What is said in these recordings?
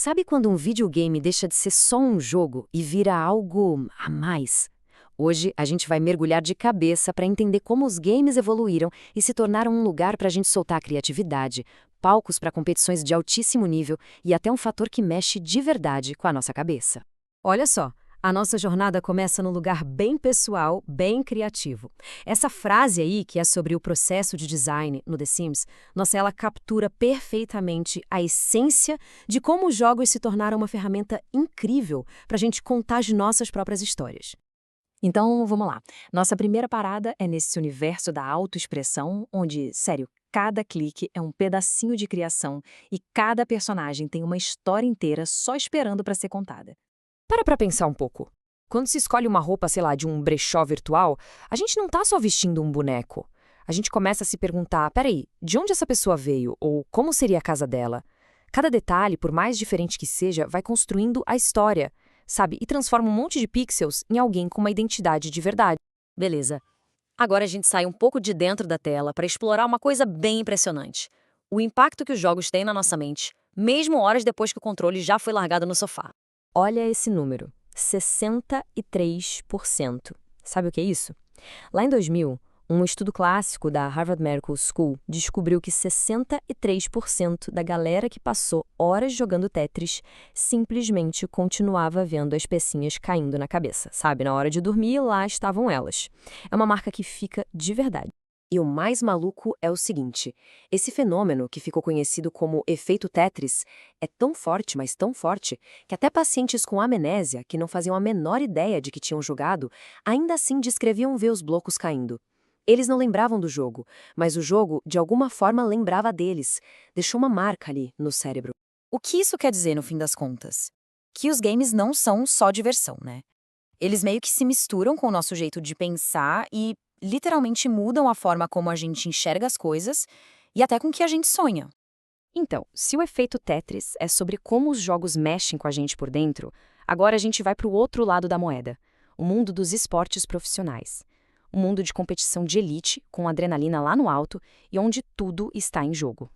Sabe quando um videogame deixa de ser só um jogo e vira algo a mais? Hoje a gente vai mergulhar de cabeça para entender como os games evoluíram e se tornaram um lugar para a gente soltar a criatividade, palcos para competições de altíssimo nível e até um fator que mexe de verdade com a nossa cabeça. Olha só, a nossa jornada começa num lugar bem pessoal, bem criativo. Essa frase aí, que é sobre o processo de design no The Sims, nossa, ela captura perfeitamente a essência de como os jogos se tornaram uma ferramenta incrível para a gente contar as nossas próprias histórias. Então, vamos lá. Nossa primeira parada é nesse universo da autoexpressão, onde, sério, cada clique é um pedacinho de criação e cada personagem tem uma história inteira só esperando para ser contada. Para pra pensar um pouco. Quando se escolhe uma roupa, sei lá, de um brechó virtual, a gente não tá só vestindo um boneco. A gente começa a se perguntar, peraí, de onde essa pessoa veio? Ou como seria a casa dela? Cada detalhe, por mais diferente que seja, vai construindo a história, sabe? E transforma um monte de pixels em alguém com uma identidade de verdade. Beleza. Agora a gente sai um pouco de dentro da tela para explorar uma coisa bem impressionante. O impacto que os jogos têm na nossa mente, mesmo horas depois que o controle já foi largado no sofá. Olha esse número, 63%. Sabe o que é isso? Lá em 2000, um estudo clássico da Harvard Medical School descobriu que 63% da galera que passou horas jogando Tetris simplesmente continuava vendo as pecinhas caindo na cabeça. Sabe, na hora de dormir, lá estavam elas. É uma marca que fica de verdade. E o mais maluco é o seguinte, esse fenômeno, que ficou conhecido como efeito Tetris, é tão forte, mas tão forte, que até pacientes com amnésia, que não faziam a menor ideia de que tinham jogado, ainda assim descreviam ver os blocos caindo. Eles não lembravam do jogo, mas o jogo, de alguma forma, lembrava deles. Deixou uma marca ali no cérebro. O que isso quer dizer, no fim das contas? Que os games não são só diversão, né? Eles meio que se misturam com o nosso jeito de pensar e literalmente mudam a forma como a gente enxerga as coisas e até com o que a gente sonha. Então, se o efeito Tetris é sobre como os jogos mexem com a gente por dentro, agora a gente vai para o outro lado da moeda, o mundo dos esportes profissionais. Um mundo de competição de elite, com adrenalina lá no alto e onde tudo está em jogo.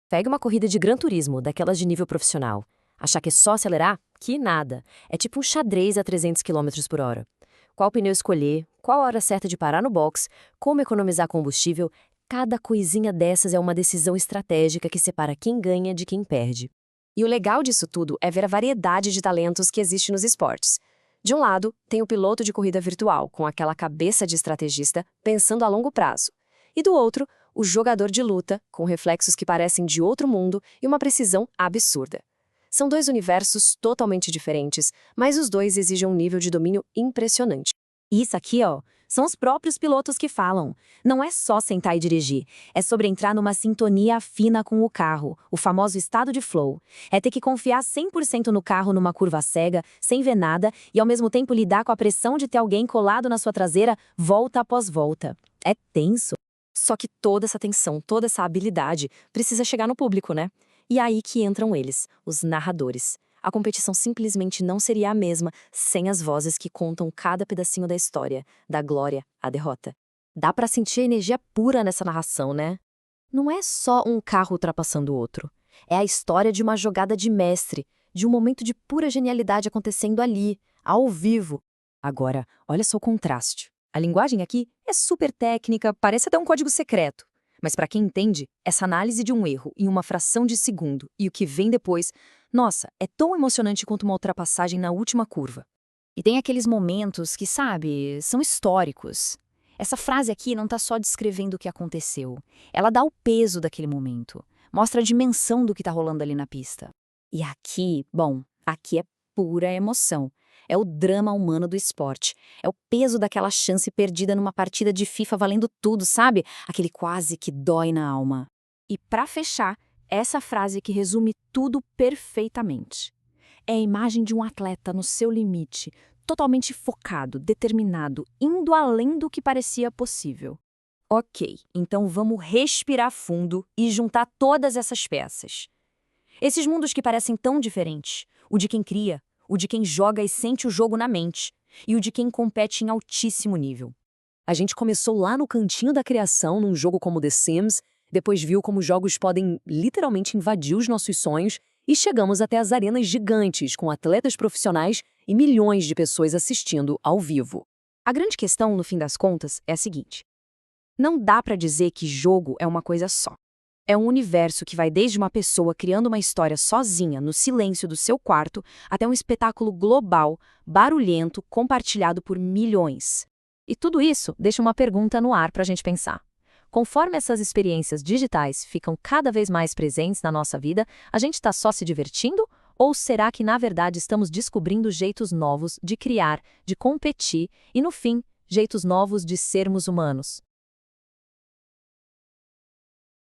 Pega uma corrida de Gran Turismo, daquelas de nível profissional. Achar que é só acelerar? Que nada. É tipo um xadrez a 300 quilômetros por hora. Qual pneu escolher, qual a hora certa de parar no box, como economizar combustível, cada coisinha dessas é uma decisão estratégica que separa quem ganha de quem perde. E o legal disso tudo é ver a variedade de talentos que existe nos esportes. De um lado, tem o piloto de corrida virtual, com aquela cabeça de estrategista, pensando a longo prazo. E do outro, o jogador de luta, com reflexos que parecem de outro mundo e uma precisão absurda. São dois universos totalmente diferentes, mas os dois exigem um nível de domínio impressionante. Isso aqui, ó, são os próprios pilotos que falam. Não é só sentar e dirigir, é sobre entrar numa sintonia fina com o carro, o famoso estado de flow. É ter que confiar 100% no carro numa curva cega, sem ver nada, e ao mesmo tempo lidar com a pressão de ter alguém colado na sua traseira volta após volta. É tenso. Só que toda essa tensão, toda essa habilidade precisa chegar no público, né? E é aí que entram eles, os narradores. A competição simplesmente não seria a mesma sem as vozes que contam cada pedacinho da história, da glória à derrota. Dá pra sentir a energia pura nessa narração, né? Não é só um carro ultrapassando o outro. É a história de uma jogada de mestre, de um momento de pura genialidade acontecendo ali, ao vivo. Agora, olha só o contraste. A linguagem aqui é super técnica, parece até um código secreto. Mas para quem entende, essa análise de um erro em uma fração de segundo e o que vem depois, nossa, é tão emocionante quanto uma ultrapassagem na última curva. E tem aqueles momentos que, sabe, são históricos. Essa frase aqui não está só descrevendo o que aconteceu. Ela dá o peso daquele momento. Mostra a dimensão do que está rolando ali na pista. E aqui, bom, aqui é pura emoção. É o drama humano do esporte. É o peso daquela chance perdida numa partida de FIFA valendo tudo, sabe? Aquele quase que dói na alma. E para fechar, essa frase que resume tudo perfeitamente. É a imagem de um atleta no seu limite, totalmente focado, determinado, indo além do que parecia possível. Ok, então vamos respirar fundo e juntar todas essas peças. Esses mundos que parecem tão diferentes, o de quem cria, o de quem joga e sente o jogo na mente, e o de quem compete em altíssimo nível. A gente começou lá no cantinho da criação, num jogo como The Sims, depois viu como jogos podem literalmente invadir os nossos sonhos, E chegamos até as arenas gigantes, com atletas profissionais e milhões de pessoas assistindo ao vivo. A grande questão, no fim das contas, é a seguinte: não dá para dizer que jogo é uma coisa só. É um universo que vai desde uma pessoa criando uma história sozinha, no silêncio do seu quarto, até um espetáculo global, barulhento, compartilhado por milhões. E tudo isso deixa uma pergunta no ar para a gente pensar. Conforme essas experiências digitais ficam cada vez mais presentes na nossa vida, a gente está só se divertindo? Ou será que, na verdade, estamos descobrindo jeitos novos de criar, de competir e, no fim, jeitos novos de sermos humanos?